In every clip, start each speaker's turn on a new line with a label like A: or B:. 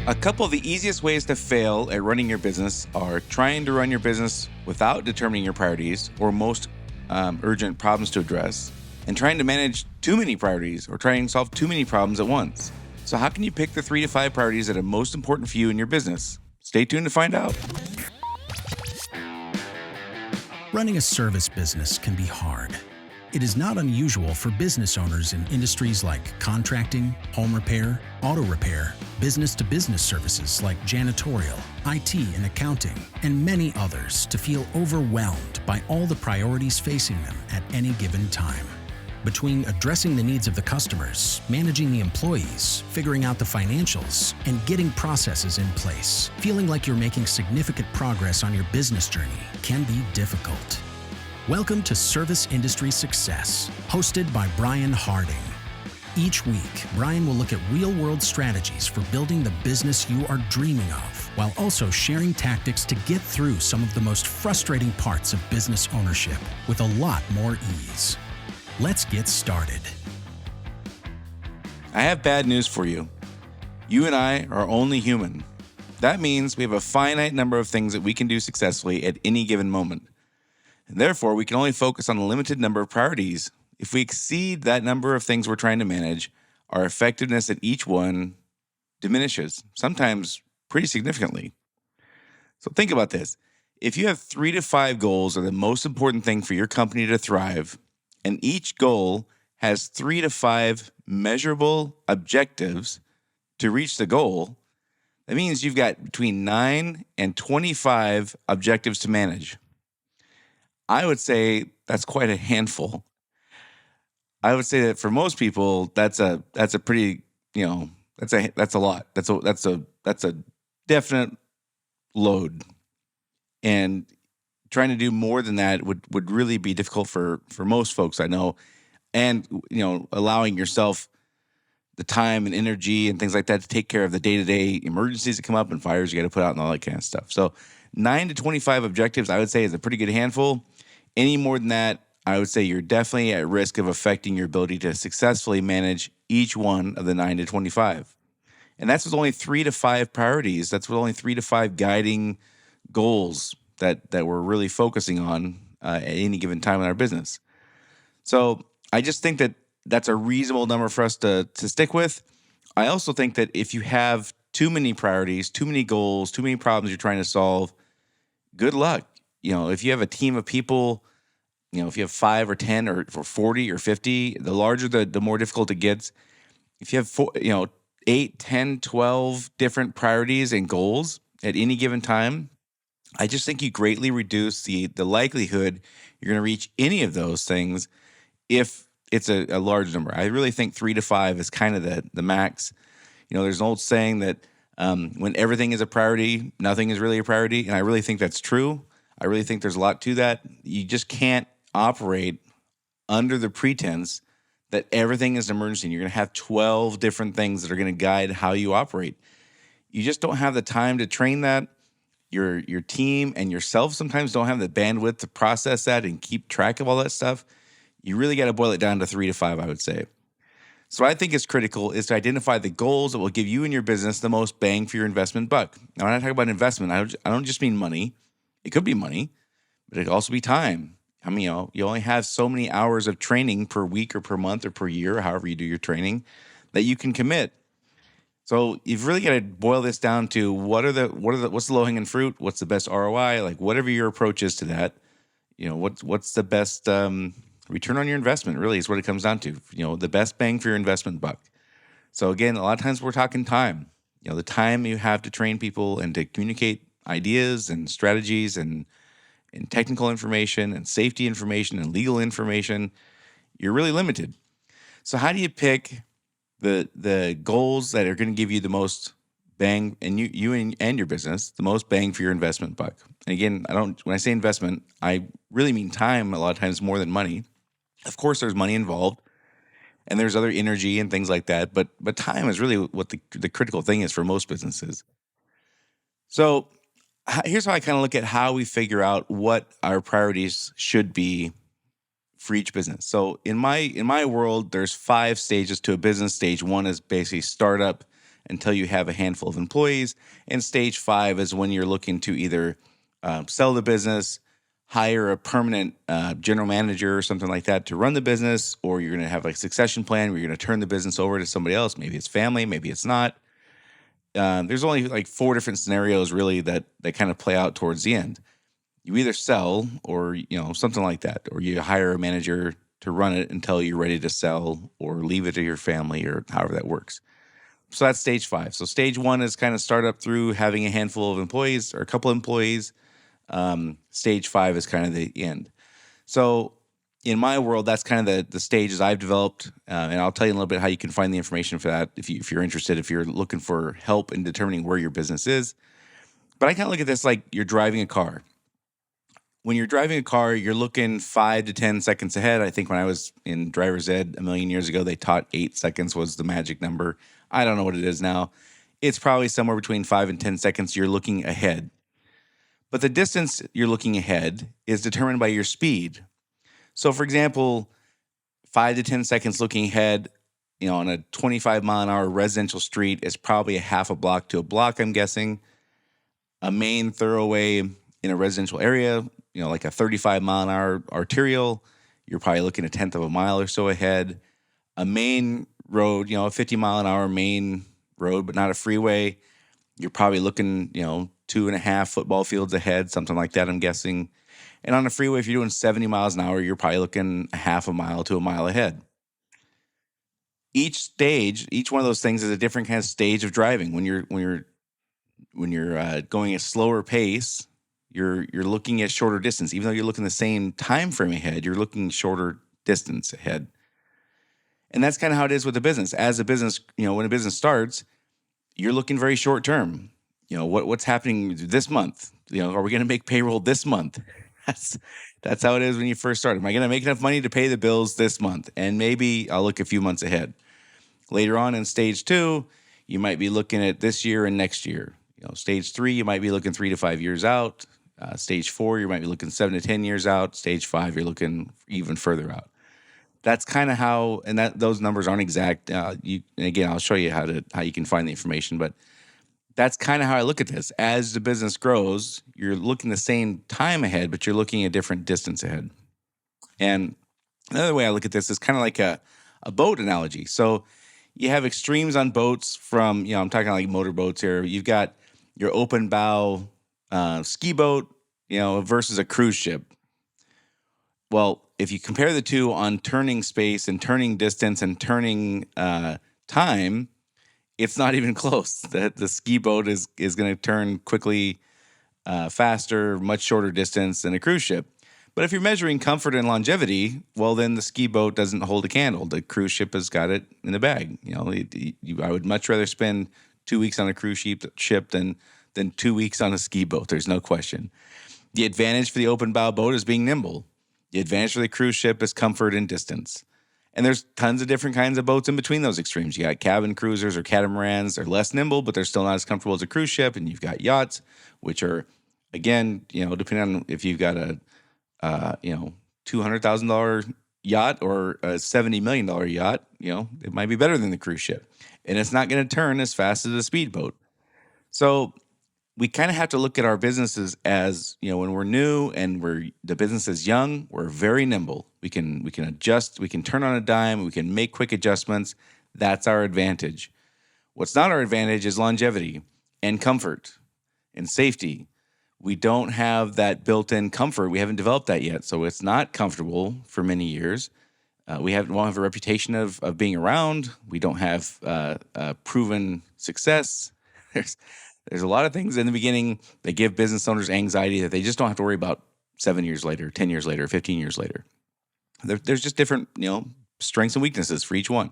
A: A couple of the easiest ways to fail at running your business are trying to run your business without determining your priorities or most urgent problems to address, and trying to manage too many priorities or trying to solve too many problems at once. So, how can you pick the 3 to 5 priorities that are most important for you in your business? Stay tuned to find out.
B: Running a service business can be hard. It is not unusual for business owners in industries like contracting, home repair, auto repair, business-to-business services like janitorial, IT and accounting, and many others to feel overwhelmed by all the priorities facing them at any given time. Between addressing the needs of the customers, managing the employees, figuring out the financials, and getting processes in place, feeling like you're making significant progress on your business journey can be difficult. Welcome to Service Industry Success, hosted by Brian Harding. Each week, Brian will look at real-world strategies for building the business you are dreaming of, while also sharing tactics to get through some of the most frustrating parts of business ownership with a lot more ease. Let's get started.
A: I have bad news for you. You and I are only human. That means we have a finite number of things that we can do successfully at any given moment. And therefore, we can only focus on a limited number of priorities. If we exceed that number of things we're trying to manage, our effectiveness at each one diminishes, sometimes pretty significantly. So think about this. If you have 3 to 5 goals are the most important thing for your company to thrive, and each goal has 3 to 5 measurable objectives to reach the goal, that means you've got between 9 and 25 objectives to manage. I would say that's quite a handful. I would say that for most people, that's a pretty, that's a lot. That's a definite load. And trying to do more than that would really be difficult for most folks I know. And, allowing yourself the time and energy and things like that to take care of the day-to-day emergencies that come up and fires you got to put out and all that kind of stuff. So 9 to 25 objectives, I would say, is a pretty good handful. Any more than that, I would say you're definitely at risk of affecting your ability to successfully manage each one of the 9 to 25. And that's with only 3 to 5 priorities. That's with only 3 to 5 guiding goals that we're really focusing on at any given time in our business. So I just think that that's a reasonable number for us to stick with. I also think that if you have too many priorities, too many goals, too many problems you're trying to solve, good luck. If you have a team of people, if you have 5 or 10 or 40 or 50, the larger the more difficult it gets. If you have 8, 10, 12 different priorities and goals at any given time, I just think you greatly reduce the likelihood you're going to reach any of those things if it's a large number. I really think 3 to 5 is kind of the max. There's an old saying that when everything is a priority, nothing is really a priority. And I really think that's true. I really think there's a lot to that. You just can't operate under the pretense that everything is an emergency and you're going to have 12 different things that are going to guide how you operate. You just don't have the time to train that. Your team and yourself sometimes don't have the bandwidth to process that and keep track of all that stuff. You really got to boil it down to 3 to 5, I would say. So what I think is critical is to identify the goals that will give you and your business the most bang for your investment buck. Now, when I talk about investment, I don't just mean money. It could be money, but it could also be time. I mean, you only have so many hours of training per week or per month or per year, however you do your training, that you can commit. So you've really got to boil this down to what's the low hanging fruit? What's the best ROI? Like whatever your approach is to that, what's the best return on your investment? Really is what it comes down to. The best bang for your investment buck. So again, a lot of times we're talking time. The time you have to train people and to communicate ideas and strategies and technical information and safety information and legal information, you're really limited. So how do you pick the goals that are going to give you the most bang, and you and your business, the most bang for your investment buck? And again, when I say investment, I really mean time a lot of times more than money. Of course, there's money involved, and there's other energy and things like that, but time is really what the critical thing is for most businesses. So here's how I kind of look at how we figure out what our priorities should be for each business. So in my world, there's 5 stages to a business. Stage 1 is basically startup, until you have a handful of employees. And stage 5 is when you're looking to either sell the business, hire a permanent general manager or something like that to run the business, or you're going to have like a succession plan where you're going to turn the business over to somebody else. Maybe it's family, maybe it's not. There's only like 4 different scenarios really that kind of play out towards the end. You either sell or, something like that, or you hire a manager to run it until you're ready to sell or leave it to your family or however that works. So that's stage 5. So stage 1 is kind of startup through having a handful of employees or a couple of employees. Stage 5 is kind of the end. So in my world, that's kind of the stages I've developed. And I'll tell you a little bit how you can find the information for that if you're interested, if you're looking for help in determining where your business is. But I kind of look at this like you're driving a car. When you're driving a car, you're looking 5 to 10 seconds ahead. I think when I was in driver's ed a million years ago, they taught 8 seconds was the magic number. I don't know what it is now. It's probably somewhere between 5 and 10 seconds you're looking ahead. But the distance you're looking ahead is determined by your speed. So, for example, 5 to 10 seconds looking ahead, on a 25 mile an hour residential street is probably a half a block to a block, I'm guessing. A main thoroughway in a residential area, like a 35 mile an hour arterial, you're probably looking a tenth of a mile or so ahead. A main road, a 50 mile an hour main road, but not a freeway, you're probably looking, 2.5 football fields ahead, something like that, I'm guessing. And on a freeway, if you're doing 70 miles an hour, you're probably looking a half a mile to a mile ahead. Each one of those things is a different kind of stage of driving. When you're going a slower pace, you're looking at shorter distance. Even though you're looking the same time frame ahead, you're looking shorter distance ahead. And that's kind of how it is with the business. As a business, when a business starts, you're looking very short term. What's happening this month? Are we going to make payroll this month? That's how it is when you first start. Am I going to make enough money to pay the bills this month? And maybe I'll look a few months ahead. Later on in stage 2, you might be looking at this year and next year. Stage 3, you might be looking 3 to 5 years out. Stage 4, you might be looking 7 to 10 years out. Stage 5, you're looking even further out. That's kind of how, and those numbers aren't exact. And again, I'll show you how you can find the information, but that's kind of how I look at this. As the business grows, you're looking the same time ahead, but you're looking a different distance ahead. And another way I look at this is kind of like a boat analogy. So you have extremes on boats from, I'm talking like motorboats here. You've got your open bow ski boat, versus a cruise ship. Well, if you compare the two on turning space and turning distance and turning time, it's not even close. The ski boat is going to turn quickly, faster, much shorter distance than a cruise ship. But if you're measuring comfort and longevity, well, then the ski boat doesn't hold a candle. The cruise ship has got it in the bag. I would much rather spend 2 weeks on a cruise ship than 2 weeks on a ski boat. There's no question. The advantage for the open bow boat is being nimble. The advantage for the cruise ship is comfort and distance. And there's tons of different kinds of boats in between those extremes. You got cabin cruisers or catamarans. They're less nimble, but they're still not as comfortable as a cruise ship. And you've got yachts, which are, again, depending on if you've got a, $200,000 yacht or a $70 million yacht, it might be better than the cruise ship. And it's not going to turn as fast as a speedboat. So we kind of have to look at our businesses as, when we're new and the business is young, we're very nimble. We can adjust, we can turn on a dime, we can make quick adjustments. That's our advantage. What's not our advantage is longevity and comfort and safety. We don't have that built-in comfort. We haven't developed that yet. So it's not comfortable for many years. We won't have a reputation of being around. We don't have proven success. There's a lot of things in the beginning that give business owners anxiety that they just don't have to worry about 7 years later, 10 years later, 15 years later. There's just different, strengths and weaknesses for each one.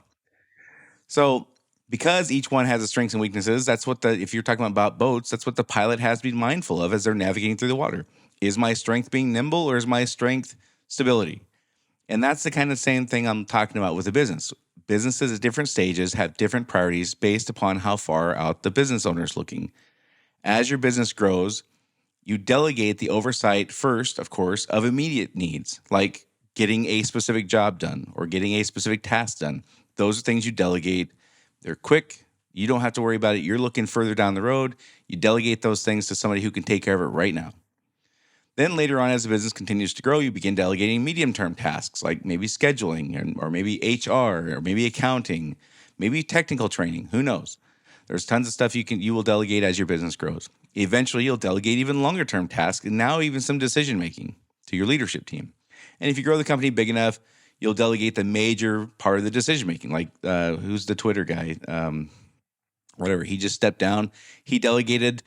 A: So because each one has its strengths and weaknesses, that's what if you're talking about boats, that's what the pilot has to be mindful of as they're navigating through the water. Is my strength being nimble or is my strength stability? And that's the kind of same thing I'm talking about with a business. Businesses at different stages have different priorities based upon how far out the business owner is looking. As your business grows, you delegate the oversight first, of course, of immediate needs, like getting a specific job done or getting a specific task done. Those are things you delegate. They're quick, You don't have to worry about it. You're looking further down the road. You delegate those things to somebody who can take care of it right now. Then later on, as the business continues to grow, you begin delegating medium-term tasks like maybe scheduling or maybe HR or maybe accounting, maybe technical training. Who knows? There's tons of stuff you will delegate as your business grows. Eventually, you'll delegate even longer-term tasks and now even some decision-making to your leadership team. And if you grow the company big enough, you'll delegate the major part of the decision-making. Like who's the Twitter guy? Whatever. He just stepped down. He delegated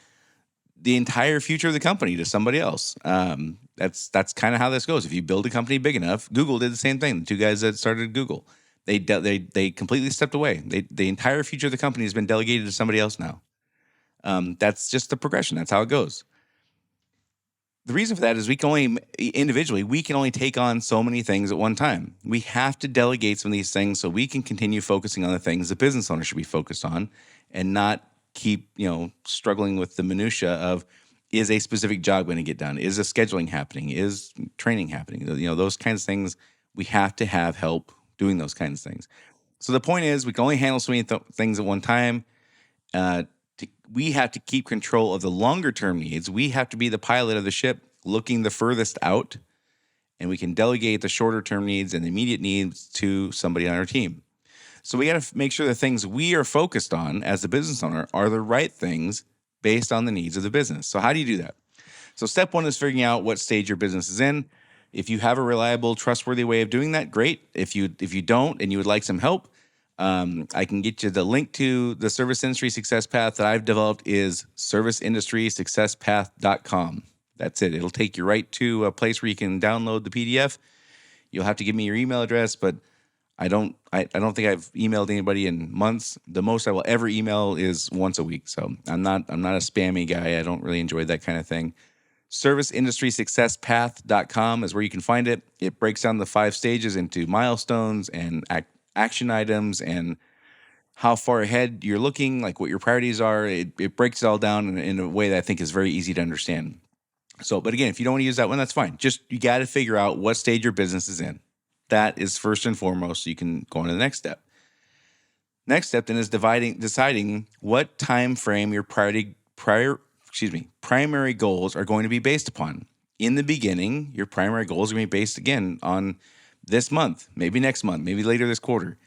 A: the entire future of the company to somebody else. That's kind of how this goes. If you build a company big enough, Google did the same thing. The two guys that started Google, they completely stepped away. The entire future of the company has been delegated to somebody else now. That's just the progression. That's how it goes. The reason for that is we can only take on so many things at one time. We have to delegate some of these things so we can continue focusing on the things the business owner should be focused on and not keep, struggling with the minutia of, is a specific job going to get done? Is a scheduling happening? Is training happening? Those kinds of things, we have to have help doing those kinds of things. So the point is, we can only handle so many things at one time. We have to keep control of the longer term needs. We have to be the pilot of the ship looking the furthest out, and we can delegate the shorter term needs and the immediate needs to somebody on our team. So we got to make sure the things we are focused on as the business owner are the right things based on the needs of the business. So how do you do that? So step one is figuring out what stage your business is in. If you have a reliable, trustworthy way of doing that, great. If you don't and you would like some help, I can get you the link to the Service Industry Success Path that I've developed is serviceindustrysuccesspath.com. That's it. It'll take you right to a place where you can download the PDF. You'll have to give me your email address, but I don't think I've emailed anybody in months. The most I will ever email is once a week. So I'm not a spammy guy. I don't really enjoy that kind of thing. Serviceindustrysuccesspath.com is where you can find it. It breaks down the 5 stages into milestones and action items and how far ahead you're looking, like what your priorities are. It breaks it all down in a way that I think is very easy to understand. So, but again, if you don't want to use that one, that's fine. Just you got to figure out what stage your business is in. That is first and foremost, so you can go on to the next step. Next step then is deciding what time frame your primary goals are going to be based upon. In the beginning, your primary goals are going to be based again on this month, maybe next month, maybe later this quarter.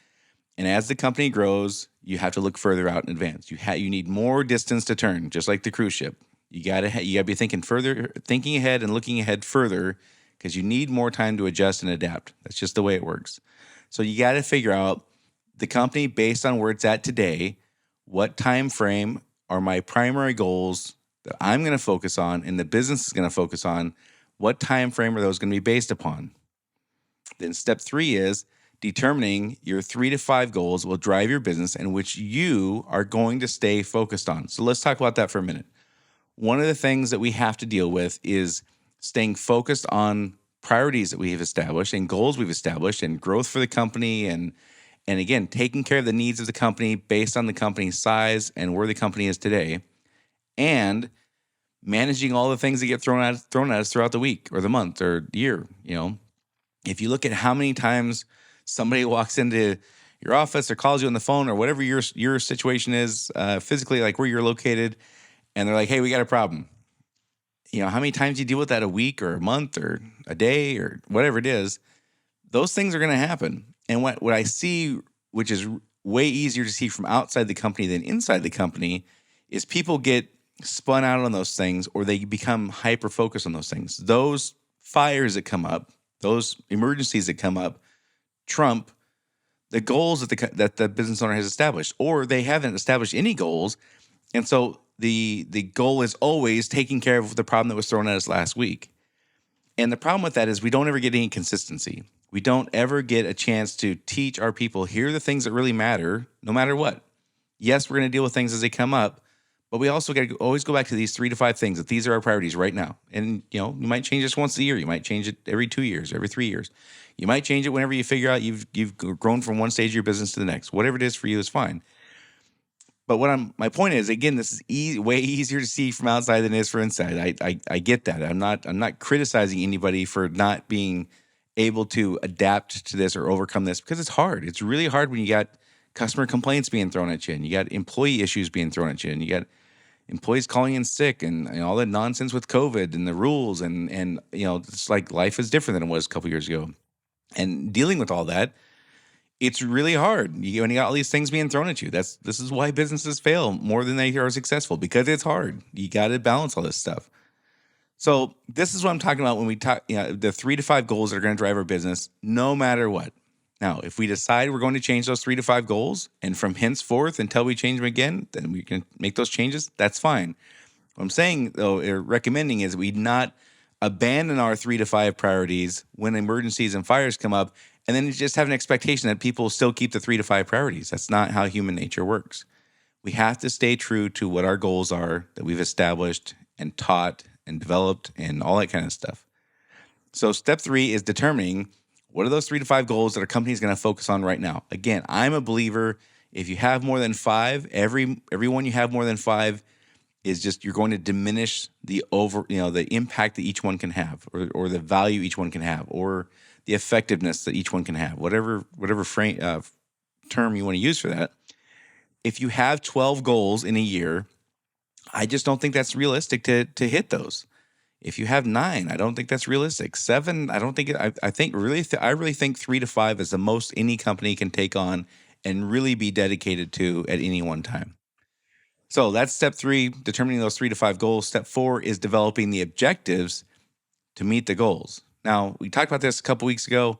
A: And as the company grows, you have to look further out in advance. You need more distance to turn, just like the cruise ship. You gotta be thinking ahead and looking ahead further, because you need more time to adjust and adapt. That's just the way it works. So you got to figure out the company based on where it's at today. What time frame are my primary goals that I'm going to focus on, and the business is going to focus on? What time frame are those going to be based upon? Then step 3 is determining your 3 to 5 goals will drive your business and which you are going to stay focused on. So let's talk about that for a minute. One of the things that we have to deal with is staying focused on priorities that we have established and goals we've established and growth for the company and again, taking care of the needs of the company based on the company's size and where the company is today, and managing all the things that get thrown at us throughout the week or the month or the year. If you look at how many times somebody walks into your office or calls you on the phone or whatever your situation is physically, like where you're located, and they're like, hey, we got a problem. How many times you deal with that a week or a month or a day or whatever it is, those things are going to happen. And what I see, which is way easier to see from outside the company than inside the company, is people get spun out on those things or they become hyper-focused on those things. Those fires that come up, those emergencies that come up, trump the goals that the business owner has established, or they haven't established any goals. And so the goal is always taking care of the problem that was thrown at us last week. And the problem with that is we don't ever get any consistency. We don't ever get a chance to teach our people, here are the things that really matter, no matter what. Yes, we're going to deal with things as they come up, but we also got to always go back to these 3 to 5 things, that these are our priorities right now. And, you might change this once a year. You might change it every 2 years, every 3 years. You might change it whenever you figure out you've grown from one stage of your business to the next. Whatever it is for you is fine. But my point is, again, this is way easier to see from outside than it is for inside. I get that. I'm not criticizing anybody for not being able to adapt to this or overcome this, because it's hard. It's really hard when you got customer complaints being thrown at you, and you got employee issues being thrown at you, and you got employees calling in sick, and all that nonsense with COVID and the rules, and it's like life is different than it was a couple years ago. And dealing with all that, it's really hard. When you got all these things being thrown at you. This is why businesses fail more than they are successful, because it's hard. You got to balance all this stuff. So this is what I'm talking about when we talk, the 3 to 5 goals that are going to drive our business, no matter what. Now, if we decide we're going to change those 3 to 5 goals, and from henceforth until we change them again, then we can make those changes. That's fine. What I'm saying, though, or recommending, is we not abandon our 3 to 5 priorities when emergencies and fires come up, and then just have an expectation that people still keep the 3 to 5 priorities. That's not how human nature works. We have to stay true to what our goals are that we've established and taught and developed and all that kind of stuff. So step 3 is determining what are those 3 to 5 goals that our company is going to focus on right now. Again, I'm a believer, if you have more than 5, everyone you have more than 5 is just, you're going to diminish the the impact that each one can have, or the value each one can have, or the effectiveness that each one can have, whatever term you want to use for that. If you have 12 goals in a year, I just don't think that's realistic to hit those. If you have 9, I don't think that's realistic. 7, I don't think. I really think 3 to 5 is the most any company can take on and really be dedicated to at any one time. So that's step 3, determining those 3 to 5 goals. Step 4 is developing the objectives to meet the goals. Now, we talked about this a couple weeks ago.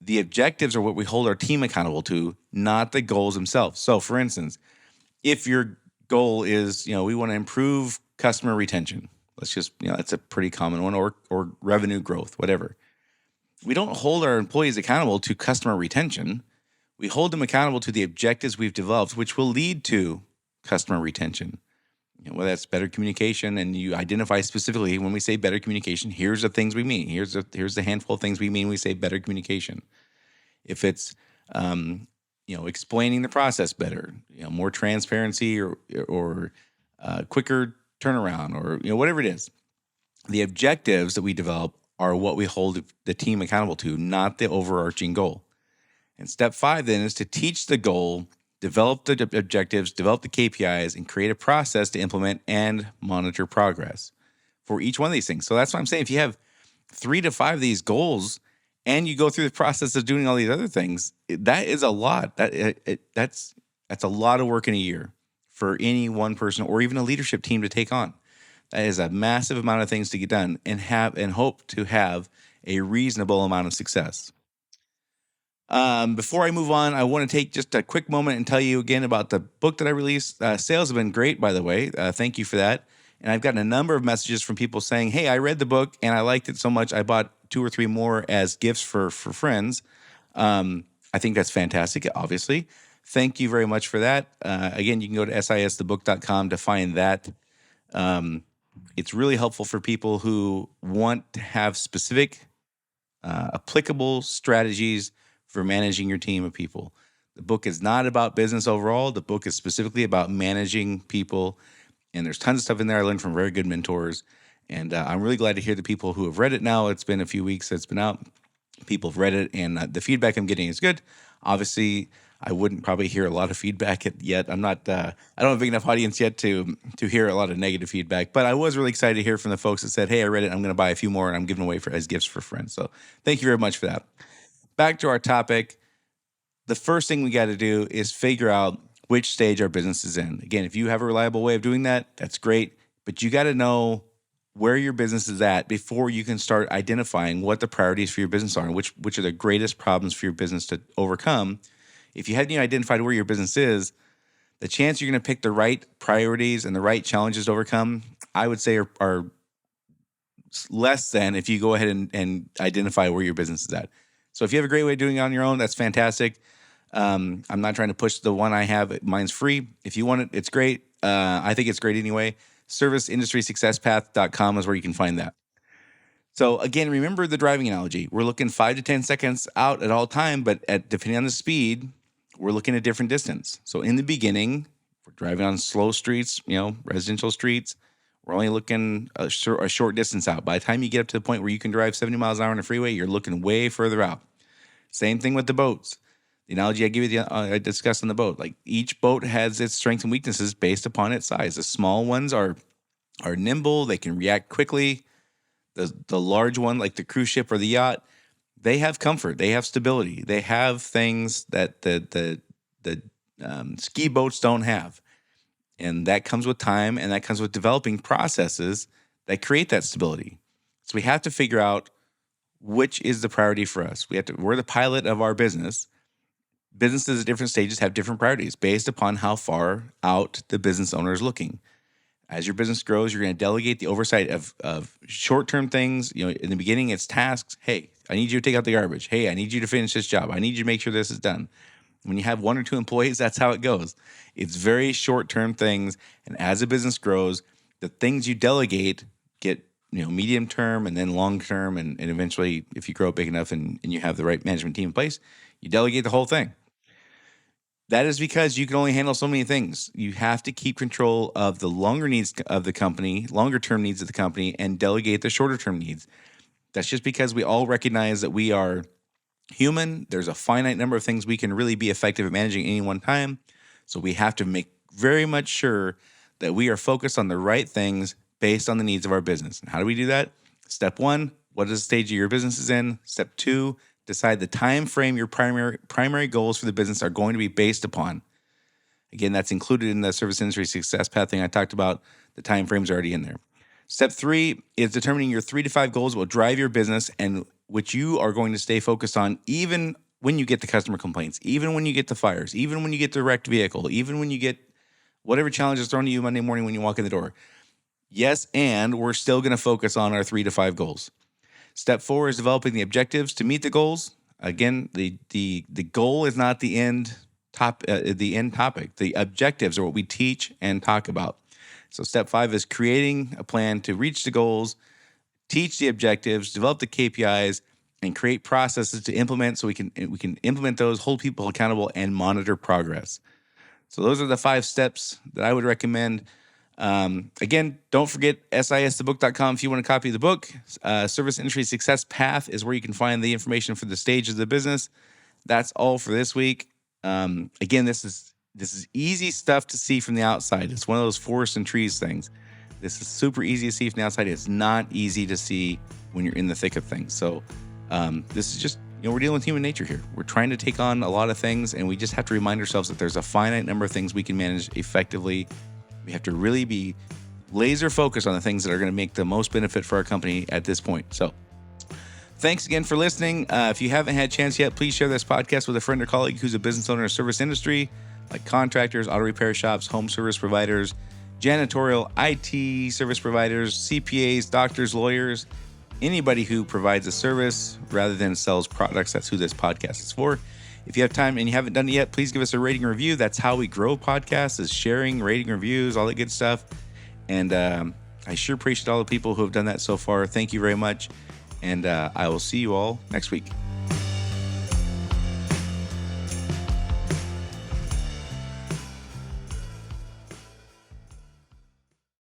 A: The objectives are what we hold our team accountable to, not the goals themselves. So, for instance, if your goal is, we want to improve customer retention. Let's just, that's a pretty common one, or revenue growth, whatever. We don't hold our employees accountable to customer retention. We hold them accountable to the objectives we've developed, which will lead to customer retention. Whether that's better communication, and you identify specifically when we say better communication, here's the things we mean. Here's the handful of things we mean when we say better communication. If it's explaining the process better, more transparency, or quicker turnaround, or whatever it is. The objectives that we develop are what we hold the team accountable to, not the overarching goal. And step 5 then is to teach the goal, develop the objectives, develop the KPIs, and create a process to implement and monitor progress for each one of these things. So that's what I'm saying. If you have 3 to 5 of these goals and you go through the process of doing all these other things, that is a lot. That's a lot of work in a year for any one person or even a leadership team to take on. That is a massive amount of things to get done and hope to have a reasonable amount of success. Before I move on, I want to take just a quick moment and tell you again about the book that I released. Sales have been great, by the way. Thank you for that. And I've gotten a number of messages from people saying, hey, I read the book and I liked it so much I bought 2 or 3 more as gifts for friends. I think that's fantastic, obviously. Thank you very much for that. Again, you can go to sisthebook.com to find that. It's really helpful for people who want to have specific, applicable strategies for managing your team of people. The book is not about business overall. The book is specifically about managing people. And there's tons of stuff in there I learned from very good mentors. And I'm really glad to hear the people who have read it now. It's been a few weeks that it's been out. People have read it, and the feedback I'm getting is good. Obviously, I wouldn't probably hear a lot of feedback yet. I don't have a big enough audience yet to hear a lot of negative feedback. But I was really excited to hear from the folks that said, hey, I read it. I'm going to buy a few more, and I'm giving away as gifts for friends. So thank you very much for that. Back to our topic. The first thing we got to do is figure out which stage our business is in. Again, if you have a reliable way of doing that, that's great. But you got to know where your business is at before you can start identifying what the priorities for your business are and which are the greatest problems for your business to overcome. If you haven't identified where your business is, the chance you're going to pick the right priorities and the right challenges to overcome, I would say are less than if you go ahead and identify where your business is at. So if you have a great way of doing it on your own, that's fantastic. I'm not trying to push the one I have. Mine's free. If you want it, it's great. I think it's great anyway. ServiceIndustrySuccessPath.com is where you can find that. So again, remember the driving analogy. We're looking 5 to 10 seconds out at all time, but depending on the speed, we're looking at different distance. So in the beginning, if we're driving on slow streets, residential streets, we're only looking a short distance out. By the time you get up to the point where you can drive 70 miles an hour on the freeway, you're looking way further out. Same thing with the boats. The analogy I give you, I discussed on the boat, like each boat has its strengths and weaknesses based upon its size. The small ones are nimble, they can react quickly. The large one, like the cruise ship or the yacht, they have comfort, they have stability, they have things that the ski boats don't have, and that comes with time, and that comes with developing processes that create that stability. So we have to figure out which is the priority for us. We're the pilot of our business. Businesses at different stages have different priorities based upon how far out the business owner is looking. As your business grows, you're going to delegate the oversight of short-term things. In the beginning, it's tasks. Hey, I need you to take out the garbage. Hey, I need you to finish this job. I need you to make sure this is done. When you have 1 or 2 employees, that's how it goes. It's very short-term things. And as a business grows, the things you delegate get medium-term and then long-term. And eventually, if you grow big enough and you have the right management team in place, you delegate the whole thing. That is because you can only handle so many things. You have to keep control of the longer needs of the company, longer term needs of the company, and delegate the shorter term needs. That's just because we all recognize that we are human. There's a finite number of things we can really be effective at managing at any one time. So we have to make very much sure that we are focused on the right things based on the needs of our business. And how do we do that? Step 1, what is the stage of your business is in? Step 2, decide the time frame your primary goals for the business are going to be based upon. Again, that's included in the service industry success path thing I talked about. The time frame's already in there. Step 3 is determining your 3 to 5 goals that will drive your business and which you are going to stay focused on even when you get the customer complaints, even when you get the fires, even when you get the wrecked vehicle, even when you get whatever challenge is thrown to you Monday morning when you walk in the door. Yes, and we're still going to focus on our 3 to 5 goals. Step 4 is developing the objectives to meet the goals. Again, the goal is not the end topic. The objectives are what we teach and talk about. So step 5 is creating a plan to reach the goals, teach the objectives, develop the KPIs, and create processes to implement so we can implement those, hold people accountable, and monitor progress. So those are the 5 steps that I would recommend. Again, don't forget sisthebook.com if you want a copy of the book. Service Industry Success Path is where you can find the information for the stage of the business. That's all for this week. Again, this is easy stuff to see from the outside. It's one of those forest and trees things. This is super easy to see from the outside. It's not easy to see when you're in the thick of things. So this is just, we're dealing with human nature here. We're trying to take on a lot of things, and we just have to remind ourselves that there's a finite number of things we can manage effectively. We have to really be laser focused on the things that are going to make the most benefit for our company at this point. So thanks again for listening. If you haven't had a chance yet, please share this podcast with a friend or colleague who's a business owner in the service industry, like contractors, auto repair shops, home service providers, janitorial, IT service providers, CPAs, doctors, lawyers, anybody who provides a service rather than sells products. That's who this podcast is for. If you have time and you haven't done it yet, please give us a rating review. That's how we grow podcasts, is sharing, rating reviews, all that good stuff. And I sure appreciate all the people who have done that so far. Thank you very much. And I will see you all next week.